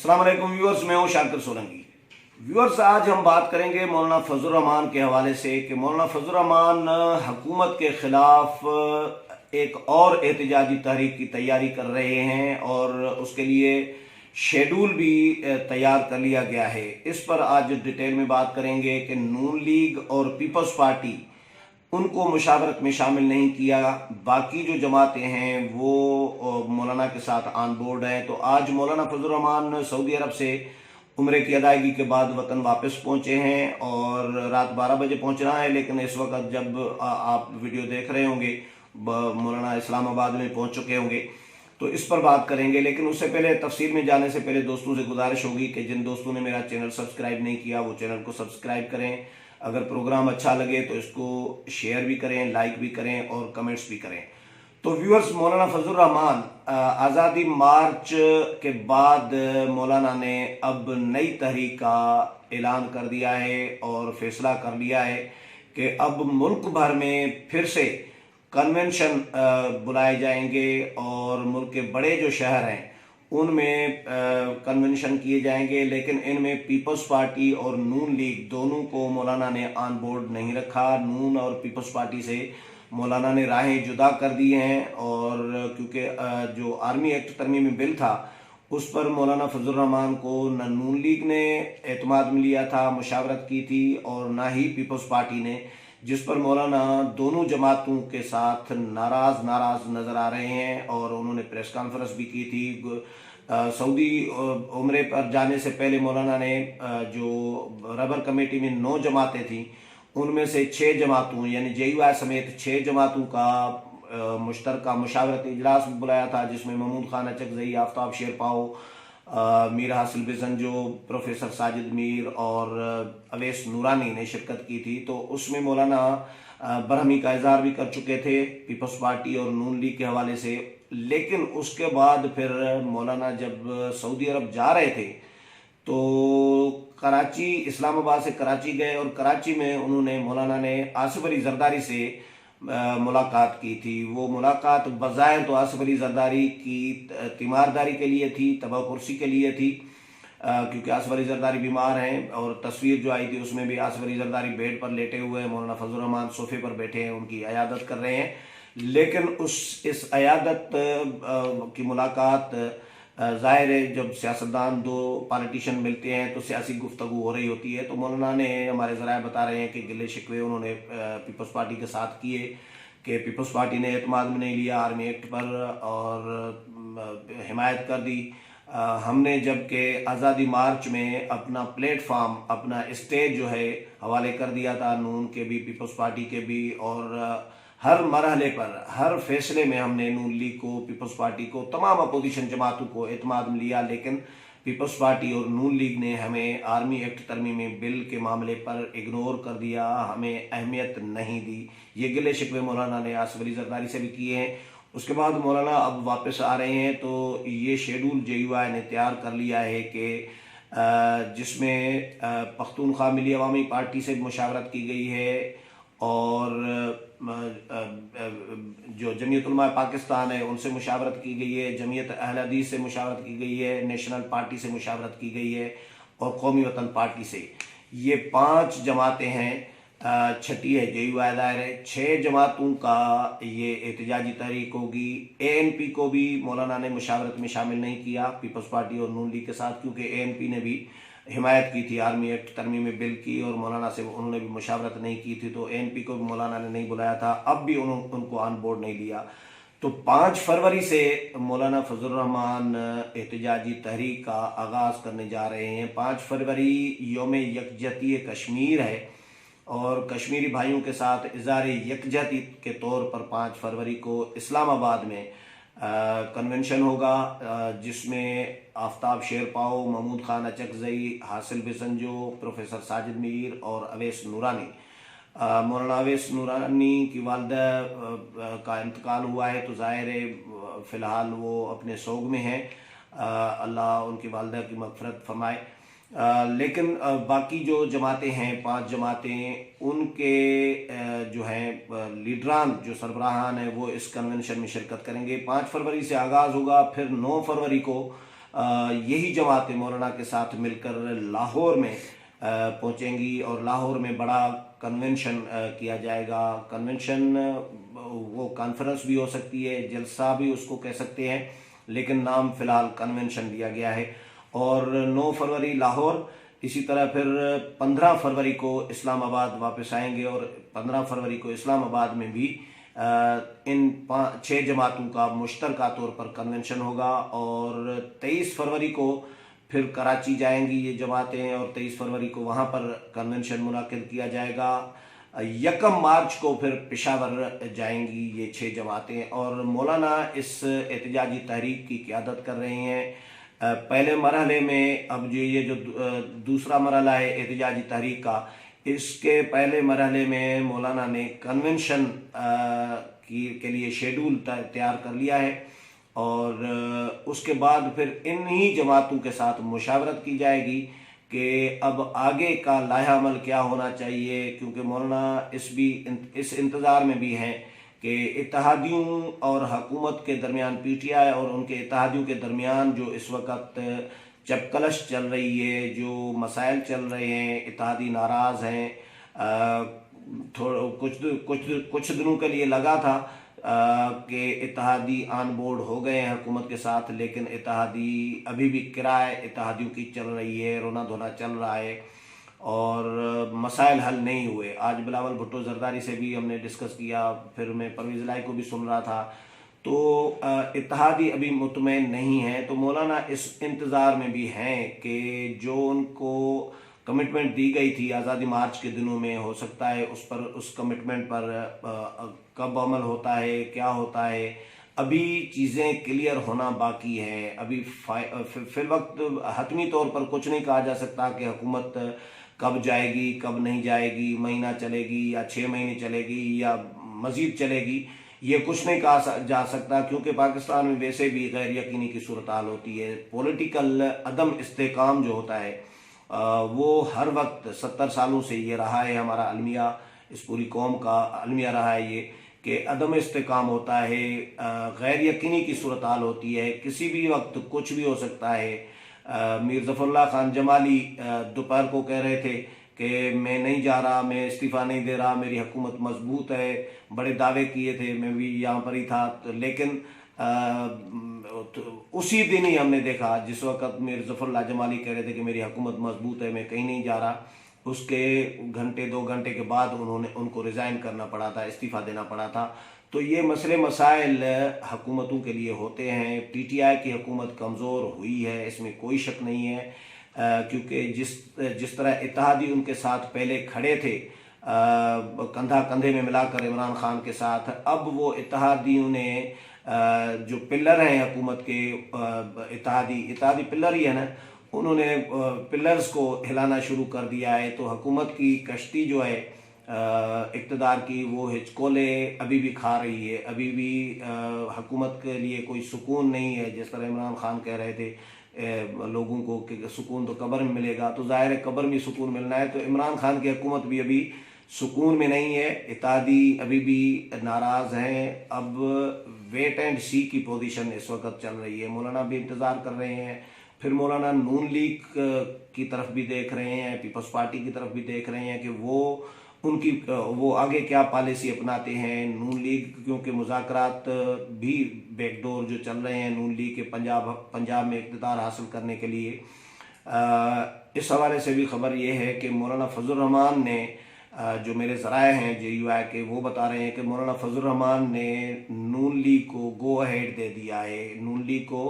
अस्सलाम वालेकुम व्यूअर्स, मैं हूं शाकिर सोलंकी। व्यूअर्स, आज हम बात करेंगे मौलाना फजल रहमान के हवाले से कि मौलाना फजल रहमान हुकूमत के खिलाफ एक और एहतजाजी तहरीक की तैयारी कर रहे हैं और उसके लिए शेड्यूल भी तैयार कर लिया गया है। इस पर आज डिटेल में बात करेंगे कि नून लीग और पीपल्स पार्टी उनको मुशावरत में शामिल नहीं किया, बाकी जो जमातें हैं वो मौलाना के साथ ऑन बोर्ड हैं। तो आज मौलाना फजल रहमान सऊदी अरब से उम्रे की अदायगी के बाद वतन वापस पहुंचे हैं और रात 12 बजे पहुंचना है, लेकिन इस वक्त जब आप वीडियो देख रहे होंगे मौलाना इस्लामाबाद में पहुंच चुके होंगे। तो इस पर बात करेंगे, लेकिन उससे पहले तफसील में जाने से पहले दोस्तों से गुजारिश होगी कि जिन दोस्तों ने मेरा चैनल सब्सक्राइब नहीं किया वो चैनल को सब्सक्राइब करें। अगर प्रोग्राम अच्छा लगे तो इसको शेयर भी करें, लाइक भी करें और कमेंट्स भी करें। तो व्यूअर्स, मौलाना फजल रहमान आज़ादी मार्च के बाद मौलाना ने अब नई तहरीक का ऐलान कर दिया है और फैसला कर लिया है कि अब मुल्क भर में फिर से कन्वेंशन बुलाए जाएंगे और मुल्क के बड़े जो शहर हैं उनमें कन्वेंशन किए जाएंगे, लेकिन इनमें पीपल्स पार्टी और नून लीग दोनों को मौलाना ने ऑन बोर्ड नहीं रखा। नून और पीपल्स पार्टी से मौलाना ने राहें जुदा कर दी हैं और क्योंकि जो आर्मी एक्ट तरमीमी बिल था उस पर मौलाना फजल रहमान को न नून लीग ने एतमाद में लिया था, मुशावरत की थी, और ना ही पीपल्स पार्टी ने, जिस पर मौलाना दोनों जमातों के साथ नाराज नज़र आ रहे हैं। और उन्होंने प्रेस कॉन्फ्रेंस भी की थी। सऊदी उम्रे पर जाने से पहले मौलाना ने जो रबर कमेटी में 9 जमातें थीं उनमें से 6 जमातों यानी JUI समेत 6 जमातों का मुश्तरका मुशावरती इजलास भी बुलाया था, जिसमें महमूद खान अचकजई, आफ्ताब शेरपाओ, मीर हासिल बिजंजो, प्रोफेसर साजिद मीर और अवैस नूरानी ने शिरकत की थी। तो उसमें मौलाना बरहमी का इजहार भी कर चुके थे पीपल्स पार्टी और नून लीग के हवाले से। लेकिन उसके बाद फिर मौलाना जब सऊदी अरब जा रहे थे तो कराची, इस्लामाबाद से कराची गए और कराची में उन्होंने मौलाना ने आसिफ अली जरदारी से मुलाकात की थी। वो मुलाकात बज़ाहिर तो आसिफ अली जरदारी की तीमारदारी के लिए थी, तबाह कुर्सी के लिए थी, क्योंकि आसिफ अली जरदारी बीमार हैं। और तस्वीर जो आई थी उसमें भी आसिफ अली जरदारी बेड पर लेटे हुए हैं, मौलाना फजल रहमान सोफे पर बैठे हैं, उनकी अयादत कर रहे हैं। लेकिन इस अयादत की मुलाकात ज़ाहिर है जब सियासतदान दो पॉलिटिशियन मिलते हैं तो सियासी गुफ्तगू हो रही होती है। तो मौलाना ने, हमारे ज़राए बता रहे हैं कि गिले शिकवे उन्होंने पीपल्स पार्टी के साथ किए कि पीपल्स पार्टी ने एतमाद में नहीं लिया आर्मी एक्ट पर और हिमायत कर दी। हमने जबकि आज़ादी मार्च में अपना प्लेटफार्म, अपना स्टेज जो है हवाले कर दिया था नून के भी, पीपल्स पार्टी के भी, और हर मरहले पर, हर फैसले में हमने नून लीग को, पीपल्स पार्टी को, तमाम अपोजिशन जमातों को एतमाद में लिया। लेकिन पीपल्स पार्टी और नून लीग ने हमें आर्मी एक्ट तरमीमी बिल के मामले पर इग्नोर कर दिया, हमें अहमियत नहीं दी। ये गिले शिकवे मौलाना ने आसिफ अली जरदारी से भी किए हैं। उसके बाद मौलाना अब वापस आ रहे हैं तो ये शेड्यूल JUI ने तैयार कर लिया है कि जिसमें पख्तूनख्वा मिली अवामी पार्टी से मुशावरत की गई है और जो जमीयत उलमा पाकिस्तान है उनसे मुशावरत की गई है, जमीयत अहल हदीस से मुशावरत की गई है, नेशनल पार्टी से मुशावरत की गई है और कौमी वतन पार्टी से। ये 5 जमातें हैं, छठी है JUI दायर है। 6 जमातों का ये एहतजाजी तहरीक होगी। ANP को भी मौलाना ने मुशावरत में शामिल नहीं किया पीपल्स पार्टी और नून लीग के साथ, क्योंकि ANP ने भी हिमायत की थी आर्मी एक्ट तरमीमी बिल की और मौलाना से उन्होंने भी मुशावरत नहीं की थी। तो ANP को भी मौलाना ने नहीं बुलाया था, अब भी उनको ऑन बोर्ड नहीं लिया। तो 5 फरवरी से मौलाना फजल रहमान एहतजाजी तहरीक का आगाज़ करने जा रहे हैं। 5 फरवरी यौम यकजहती कश्मीर है और कश्मीरी भाइयों के साथ इज़हार यकजहती के तौर पर 5 फरवरी को इस्लामाबाद में कन्वेंशन होगा, जिसमें आफ्ताब शेरपाओ, महमूद खान अचकजई, हासिल बिसंजो, प्रोफेसर साजिद मीर और अवैस नूरानी। मौलाना अवैस नूरानी की वालदा का इंतकाल हुआ है तो ज़ाहिर है फ़िलहाल वो अपने सोग में हैं, अल्लाह उनकी वालदा की मग़फ़िरत फरमाए। लेकिन बाकी जो जमातें हैं, 5 जमातें, उनके जो हैं लीडरान, जो सरबराहान हैं, वो इस कन्वेंशन में शिरकत करेंगे। 5 फरवरी से आगाज़ होगा, फिर 9 फरवरी को यही जमातें मौलाना के साथ मिलकर लाहौर में पहुंचेंगी और लाहौर में बड़ा कन्वेंशन किया जाएगा। कन्वेंशन वो कॉन्फ्रेंस भी हो सकती है, जलसा भी उसको कह सकते हैं, लेकिन नाम फिलहाल कन्वेंशन दिया गया है। और 9 फरवरी लाहौर, इसी तरह फिर 15 फरवरी को इस्लामाबाद वापस आएंगे और 15 फरवरी को इस्लामाबाद में भी इन 6 जमातों का मुश्तरका तौर पर कन्वेंशन होगा। और 23 फरवरी को फिर कराची जाएंगी ये जमातें और 23 फरवरी को वहाँ पर कन्वेंशन मुनाकिद किया जाएगा। 1 मार्च को फिर पेशावर जाएंगी ये 6 जमातें और मौलाना इस एहतजाजी तहरीक की क़यादत कर रहे हैं। पहले मरहले में, अब जो ये जो दूसरा मरहला है एहतजाजी तहरीक का, इसके पहले मरहले में मौलाना ने कन्वेंशन के लिए शेड्यूल तैयार कर लिया है और उसके बाद फिर इन्हीं जमातों के साथ मुशावरत की जाएगी कि अब आगे का लाया अमल क्या होना चाहिए, क्योंकि मौलाना इस इंतज़ार में भी हैं कि इत्तेहादियों और हुकूमत के दरमियान, पीटीआई और उनके इत्तेहादियों के दरमियान जो इस वक्त चपकलश चल रही है, जो मसाइल चल रहे हैं, इत्तेहादी नाराज़ हैं। कुछ दिनों के लिए लगा था कि इत्तेहादी ऑन बोर्ड हो गए हैं हुकूमत के साथ, लेकिन इत्तेहादी अभी भी किराए इत्तेहादियों की चल रही है, रोना धोना चल रहा है और मसाइल हल नहीं हुए। आज बिलावल भुट्टो जरदारी से भी हमने डिस्कस किया, फिर मैं परवेज़ इलाही को भी सुन रहा था, तो इत्तेहादी अभी मुतमईन नहीं है। तो मौलाना इस इंतज़ार में भी हैं कि जो उनको कमिटमेंट दी गई थी आज़ादी मार्च के दिनों में, हो सकता है उस कमिटमेंट पर कब अमल होता है, क्या होता है, अभी चीज़ें क्लियर होना बाकी है। अभी फिल वक्त हतमी तौर पर कुछ नहीं कहा जा सकता कि हुकूमत कब जाएगी, कब नहीं जाएगी, महीना चलेगी या 6 महीने चलेगी या मज़ीद चलेगी, ये कुछ नहीं कहा जा सकता, क्योंकि पाकिस्तान में वैसे भी गैर यकीनी की सूरत हाल होती है। पॉलिटिकल अदम इस्तेकाम जो होता है वो हर वक्त 70 सालों से ये रहा है, हमारा अलमिया, इस पूरी कौम का अलमिया रहा है ये कि अदम इस्तेकाम होता है, गैर यकीनी की सूरत हाल होती है, किसी भी वक्त कुछ भी हो सकता है। मीर ज़फ़रुल्लाह खान जमाली दोपहर को कह रहे थे कि मैं नहीं जा रहा, मैं इस्तीफ़ा नहीं दे रहा, मेरी हुकूमत मजबूत है, बड़े दावे किए थे, मैं भी यहाँ पर ही था, लेकिन तो उसी दिन ही हमने देखा जिस वक्त मीर ज़फ़रुल्लाह जमाली कह रहे थे कि मेरी हुकूमत मजबूत है, मैं कहीं नहीं जा रहा, उसके घंटे 2 घंटे के बाद उनको रिज़ाइन करना पड़ा था, इस्तीफ़ा देना पड़ा था। तो ये मसले मसाइल हुकूमतों के लिए होते हैं। पीटीआई की हुकूमत कमज़ोर हुई है, इसमें कोई शक नहीं है, क्योंकि जिस तरह इत्तेहादी उनके साथ पहले खड़े थे कंधा कंधे में मिलाकर इमरान खान के साथ, अब वो इत्तेहादियों ने जो पिलर हैं हुकूमत के, इत्तेहादी पिलर ही है ना, उन्होंने पिलर्स को हिलाना शुरू कर दिया है। तो हुकूमत की कश्ती जो है इक़्तिदार की, वो हिचकोले अभी भी खा रही है, अभी भी हुकूमत के लिए कोई सुकून नहीं है। जिस तरह इमरान खान कह रहे थे लोगों को कि सुकून तो कब्र में मिलेगा, तो ज़ाहिर है कब्र में सुकून मिलना है, तो इमरान खान की हुकूमत भी अभी सुकून में नहीं है, इत्तेहादी अभी भी नाराज़ हैं। अब वेट एंड सी की पोजीशन इस वक्त चल रही है। मौलाना भी इंतज़ार कर रहे हैं, फिर मौलाना नून लीग की तरफ भी देख रहे हैं, पीपल्स पार्टी की तरफ भी देख रहे हैं कि वो आगे क्या पॉलिसी अपनाते हैं। नून लीग, क्योंकि मुज़ाकरात भी बैकडोर जो चल रहे हैं नून लीग के पंजाब में इक़्तिदार हासिल करने के लिए, इस हवाले से भी खबर ये है कि मौलाना फजल रहमान ने, जो मेरे ज़राए हैं JUI के, वो बता रहे हैं कि मौलाना फजल रहमान ने नून लीग को गो अहेड दे दिया है, नून लीग को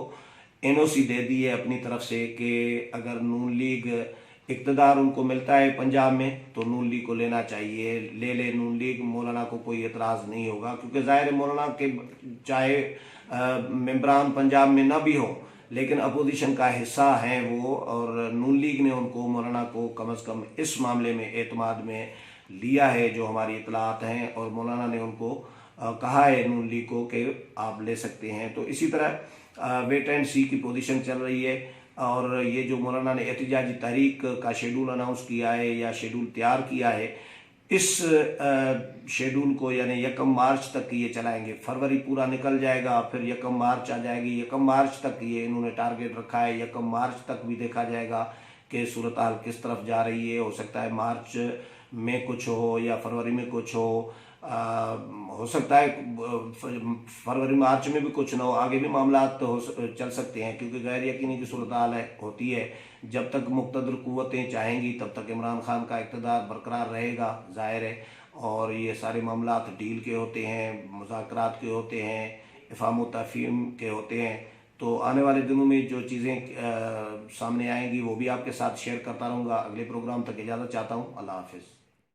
NOC दे दी है अपनी तरफ से कि अगर नून लीग इक़्तिदार उनको मिलता है पंजाब में तो नून लीग को लेना चाहिए, ले नून लीग, मौलाना को कोई एतराज़ नहीं होगा, क्योंकि ज़ाहिर मौलाना के चाहे मेंबरान पंजाब में ना भी हो, लेकिन अपोजिशन का हिस्सा हैं वो, और नून लीग ने उनको, मौलाना को कम से कम इस मामले में एतमाद में लिया है, जो हमारी इतलात हैं, और मौलाना ने उनको कहा है नून लीग को कि आप ले सकते हैं। तो इसी तरह वेट एंड सी की पोजीशन चल रही है। और ये जो मौलाना ने एहतजाजी तहरीक का शेड्यूल अनाउंस किया है या शेड्यूल तैयार किया है, इस शेड्यूल को यानी 1 मार्च तक ये चलाएंगे। फरवरी पूरा निकल जाएगा, फिर 1 मार्च आ जाएगी। 1 मार्च तक ये इन्होंने टारगेट रखा है। 1 मार्च तक भी देखा जाएगा कि सूरत हाल किस तरफ जा रही है। हो सकता है मार्च में कुछ हो या फरवरी में कुछ हो सकता है फरवरी मार्च में भी कुछ ना हो, आगे भी मामला तो चल सकते हैं, क्योंकि गैर यकीनी की सूरत हाल होती है। जब तक मुक़्तदर क़ुव्वतें चाहेंगी तब तक इमरान खान का इक़्तिदार बरकरार रहेगा, ज़ाहिर है। और ये सारे मामला डील के होते हैं, मुज़ाकरात के होते हैं, इफ़हाम व तफ़हीम के होते हैं। तो आने वाले दिनों में जो चीज़ें सामने आएंगी वो भी आपके साथ शेयर करता रहूँगा। अगले प्रोग्राम तक इजाज़त चाहता हूँ। अल्लाह हाफ़िज़।